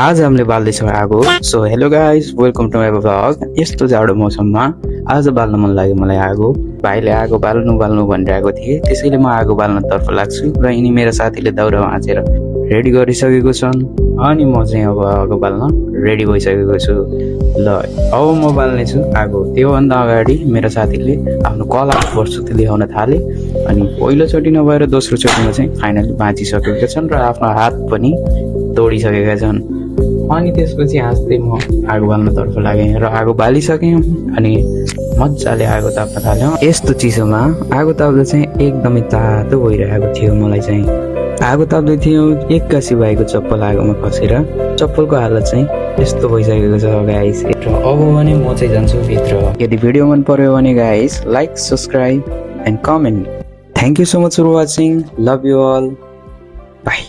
आज हामीले बाल्दैछौँ आगो। So hello guys, welcome to my vlog. यस्तो जाडो मौसममा आज बाल्न मन लाग्यो मलाई आगो। भाइले आगो बाल्नु भनिरहेको थिए, त्यसैले म आगो बाल्नतर्फ लाग्छु र यिनी मेरो साथीले दाउरा भाँचेर रेडी गरिसकेको छन् अनि म चाहिँ अब आगो बाल्न रेडी भइसकेको छु। ल अब म बाल्नेछु आगो। त्योभन्दा अगाडि मेरो साथीले आफ्नो कलाको प्रस्तुति देखाउन थाले अनि पहिलोचोटि नभएर दोस्रो चोटिमा चाहिँ फाइनली भाँचिसकेका छन् र आफ्नो हात पनि तोडिसकेका छन्। अनि त्यसपछि हाँस्दै म आगो बाल्नतर्फ लागेँ र आगो बालिसकेँ अनि मजाले आगो ताप्न थाल्यौँ। यस्तो चिसोमा आगो ताप्दा चाहिँ एकदमै तातो भइरहेको थियो। मलाई चाहिँ आगो ताप्दै थियौँ, एक्कासी भाइको चप्पल आगोमा खसेर चप्पलको हालत चाहिँ यस्तो भइसकेको छ गाइस। र अब भने म चाहिँ जान्छु भित्र। यदि भिडियो मन पर्यो भने guys like, subscribe and comment. Thank you so much for watching. Love you all. By.